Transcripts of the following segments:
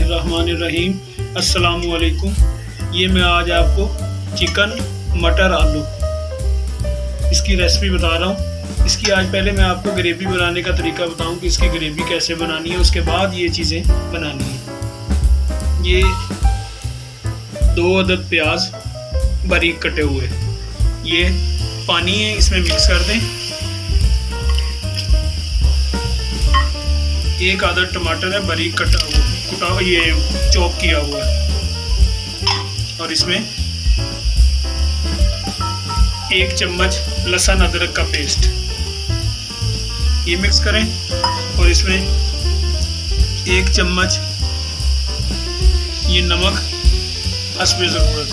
बिस्मिल्लाहिर्रहमानिर्रहीम। अस्सलामुअलैकुम। ये मैं आज आपको चिकन मटर आलू इसकी रेसिपी बता रहा हूँ। इसकी आज पहले मैं आपको ग्रेवी बनाने का तरीका बताऊँ कि इसकी ग्रेवी कैसे बनानी है, उसके बाद ये चीज़ें बनानी है। ये 2 अदद प्याज बारीक कटे हुए, ये पानी है, इसमें मिक्स कर दें। 1 आधा टमाटर है बारीक कटा हुआ, ये चॉप किया हुआ है, और इसमें 1 चम्मच लहसुन अदरक का पेस्ट, ये मिक्स करें। और इसमें 1 चम्मच ये नमक हस्बे ज़रूरत।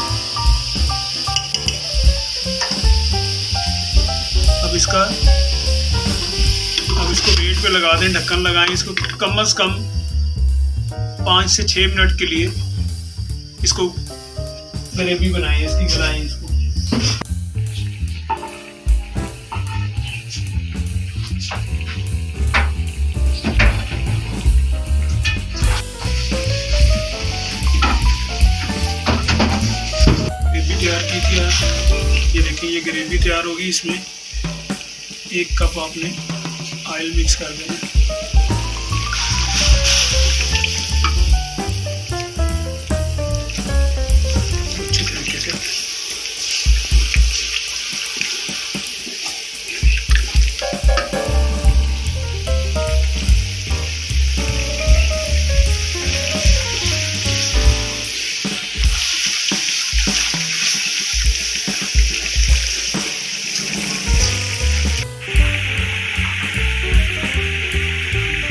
अब इसको वेट पे लगा दें, ढक्कन लगाएं। इसको कम से कम 5 से 6 मिनट के लिए इसको ग्रेवी बनाएं, इसकी गलाएं इसको। ग्रेवी तैयार की थी, ये देखिए ये ग्रेवी तैयार होगी। इसमें 1 कप आपने ऑयल मिक्स कर देना। अच्छी तरीके से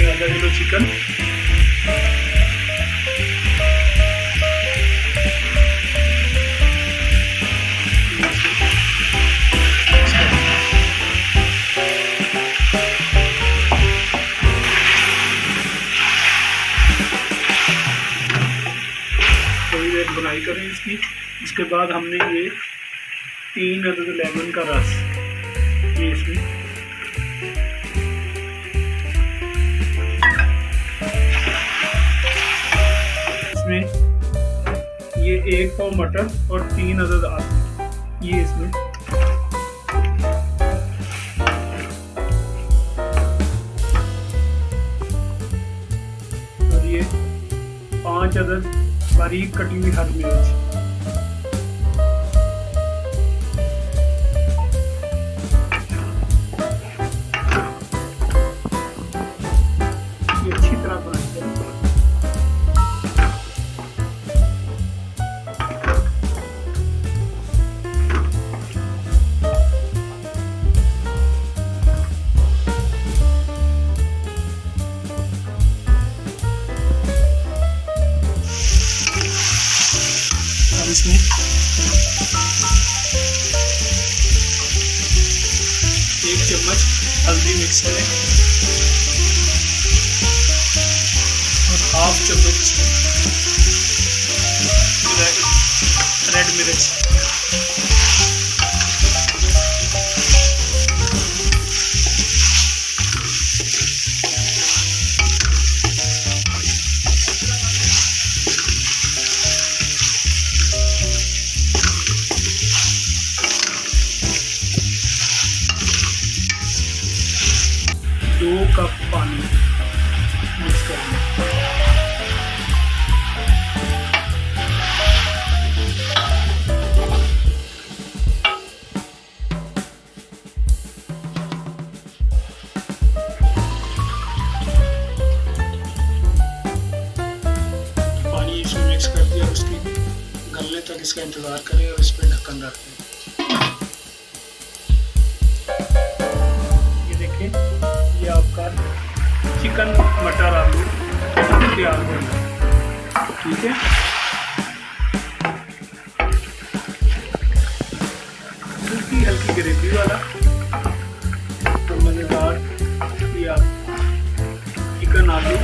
आधा किलो चिकन, थोड़ी देर बुनाई करें इसकी। इसके बाद हमने ये 3 अदद लेमन का रस, ये इसमें ये 1 पाव मटर और 3 अदद आलू, ये इसमें और ये 5 अदद बारीक कटी हुई हरी मिर्च, ये अच्छी तरह बनाई जाए। इसमें 1 चम्मच हल्दी मिक्स करें और 1/2 चम्मच रेड मिर्च, दो कप पानी मिक्स करें। पानी इसमें मिक्स कर दिया, उसकी गलने तक इसका इंतज़ार करें और इस पर ढक्कन रख दें। ये देखिए ये आपका चिकन मटर आलू तैयार हो गया। ठीक है, हल्की हल्की ग्रेवी वाला तो मज़ेदार या चिकन आलू